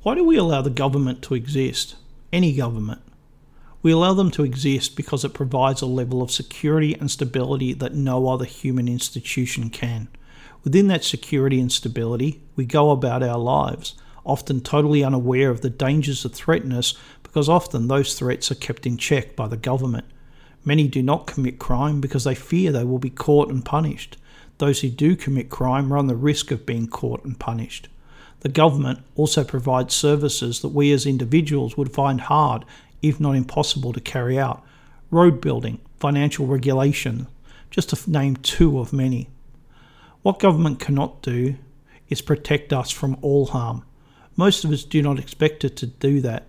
Why do we allow the government to exist? Any government. We allow them to exist because it provides a level of security and stability that no other human institution can. Within that security and stability, we go about our lives, often totally unaware of the dangers that threaten us because often those threats are kept in check by the government. Many do not commit crime because they fear they will be caught and punished. Those who do commit crime run the risk of being caught and punished. The government also provides services that we as individuals would find hard, if not impossible, to carry out. Road building, financial regulation, just to name two of many. What government cannot do is protect us from all harm. Most of us do not expect it to do that,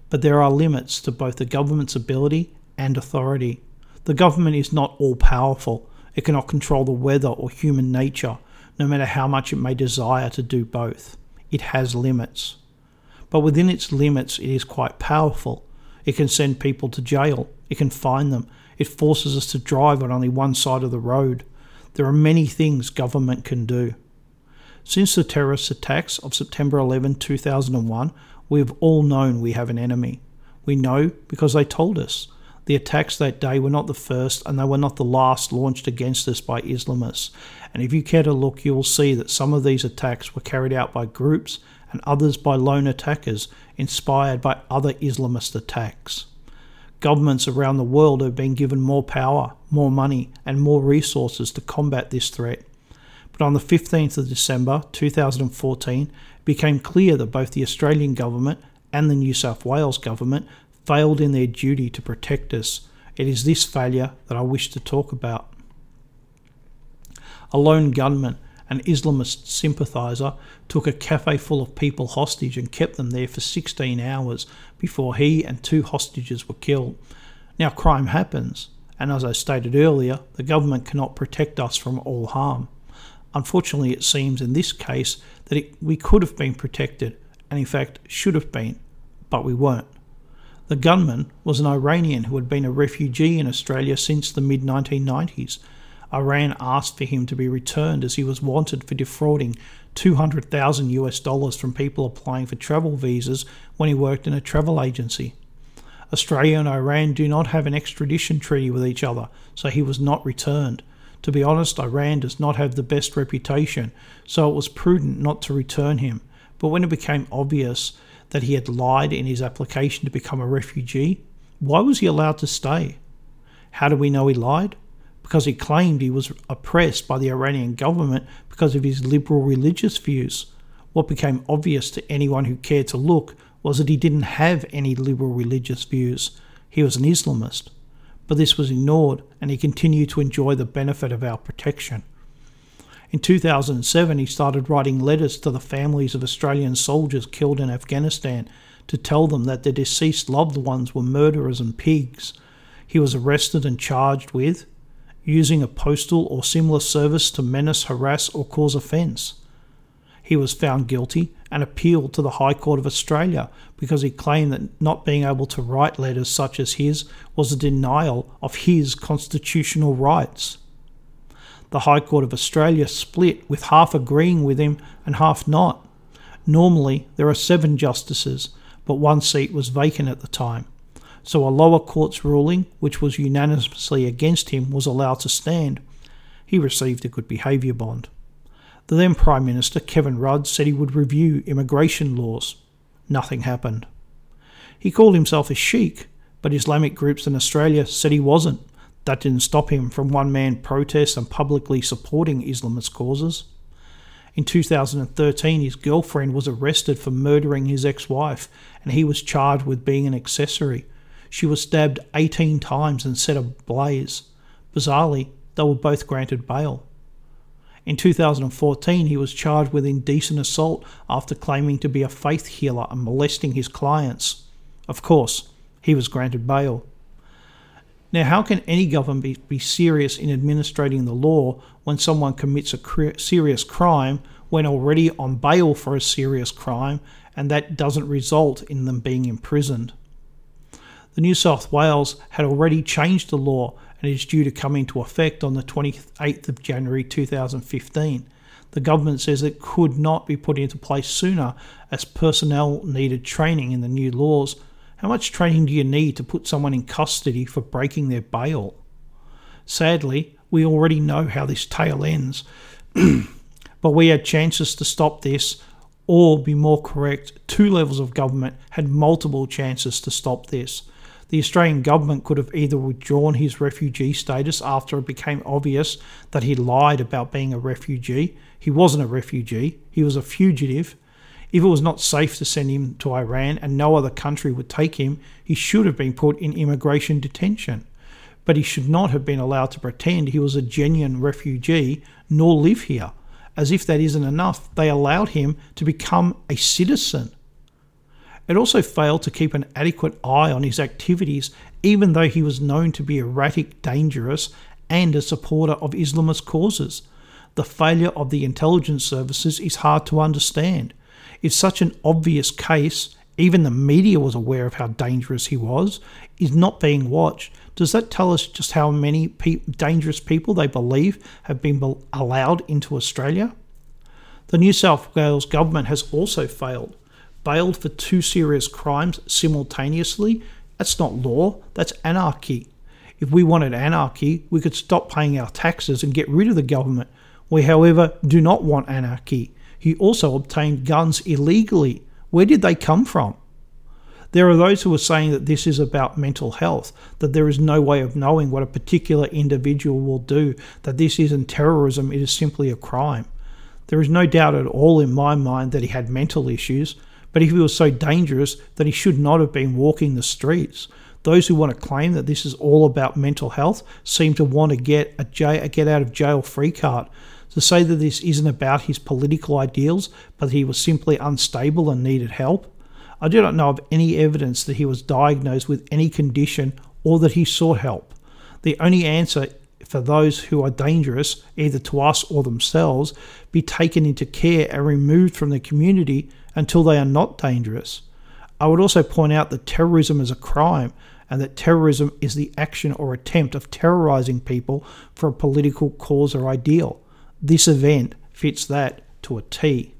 but there are limits to both the government's ability and authority. The government is not all-powerful. It cannot control the weather or human nature, no matter how much it may desire to do both. It has limits. But within its limits, it is quite powerful. It can send people to jail. It can fine them. It forces us to drive on only one side of the road. There are many things government can do. Since the terrorist attacks of September 11, 2001, we have all known we have an enemy. We know because they told us. The attacks that day were not the first and they were not the last launched against us by Islamists. And if you care to look, you will see that some of these attacks were carried out by groups and others by lone attackers inspired by other Islamist attacks. Governments around the world have been given more power, more money and more resources to combat this threat. But on the 15th of December 2014, it became clear that both the Australian government and the New South Wales government failed in their duty to protect us. It is this failure that I wish to talk about. A lone gunman, an Islamist sympathiser, took a cafe full of people hostage and kept them there for 16 hours before he and two hostages were killed. Now crime happens, and as I stated earlier, the government cannot protect us from all harm. Unfortunately, it seems in this case that we could have been protected, and in fact should have been, but we weren't. The gunman was an Iranian who had been a refugee in Australia since the mid-1990s. Iran asked for him to be returned as he was wanted for defrauding $200,000 from people applying for travel visas when he worked in a travel agency. Australia and Iran do not have an extradition treaty with each other, so he was not returned. To be honest, Iran does not have the best reputation, so it was prudent not to return him. But when it became obvious that he had lied in his application to become a refugee, why was he allowed to stay? How do we know he lied? Because he claimed he was oppressed by the Iranian government because of his liberal religious views. What became obvious to anyone who cared to look was that he didn't have any liberal religious views. He was an Islamist. But this was ignored, and he continued to enjoy the benefit of our protection. In 2007, he started writing letters to the families of Australian soldiers killed in Afghanistan to tell them that their deceased loved ones were murderers and pigs. He was arrested and charged with using a postal or similar service to menace, harass or cause offence. He was found guilty and appealed to the High Court of Australia because he claimed that not being able to write letters such as his was a denial of his constitutional rights. The High Court of Australia split, with half agreeing with him and half not. Normally there are 7 justices, but one seat was vacant at the time. So a lower court's ruling, which was unanimously against him, was allowed to stand. He received a good behaviour bond. The then Prime Minister, Kevin Rudd, said he would review immigration laws. Nothing happened. He called himself a sheikh, but Islamic groups in Australia said he wasn't. That didn't stop him from one-man protests and publicly supporting Islamist causes. In 2013, his girlfriend was arrested for murdering his ex-wife, and he was charged with being an accessory. She was stabbed 18 times and set ablaze. Bizarrely, they were both granted bail. In 2014, he was charged with indecent assault after claiming to be a faith healer and molesting his clients. Of course, he was granted bail. Now, how can any government be serious in administrating the law when someone commits a serious crime when already on bail for a serious crime, and that doesn't result in them being imprisoned? The New South Wales had already changed the law and is due to come into effect on the 28th of January 2015. The government says it could not be put into place sooner as personnel needed training in the new laws. How much training do you need to put someone in custody for breaking their bail? Sadly, we already know how this tale ends, but we had chances to stop this, or be more correct, two levels of government had multiple chances to stop this. The Australian government could have either withdrawn his refugee status after it became obvious that he lied about being a refugee. He wasn't a refugee, he was a fugitive. If it was not safe to send him to Iran and no other country would take him, he should have been put in immigration detention. But he should not have been allowed to pretend he was a genuine refugee nor live here. As if that isn't enough, they allowed him to become a citizen. It also failed to keep an adequate eye on his activities, even though he was known to be erratic, dangerous, and a supporter of Islamist causes. The failure of the intelligence services is hard to understand. If such an obvious case, even the media was aware of how dangerous he was, is not being watched, does that tell us just how many dangerous people they believe have been allowed into Australia? The New South Wales government has also failed. Bailed for two serious crimes simultaneously? That's not law, that's anarchy. If we wanted anarchy, we could stop paying our taxes and get rid of the government. We, however, do not want anarchy. He also obtained guns illegally. Where did they come from? There are those who are saying that this is about mental health, that there is no way of knowing what a particular individual will do, that this isn't terrorism, it is simply a crime. There is no doubt at all in my mind that he had mental issues, but if he was so dangerous that he should not have been walking the streets. Those who want to claim that this is all about mental health seem to want to get a get out of jail free card. To say that this isn't about his political ideals, but he was simply unstable and needed help. I do not know of any evidence that he was diagnosed with any condition or that he sought help. The only answer for those who are dangerous, either to us or themselves, be taken into care and removed from the community until they are not dangerous. I would also point out that terrorism is a crime, and that terrorism is the action or attempt of terrorizing people for a political cause or ideal. This event fits that to a T.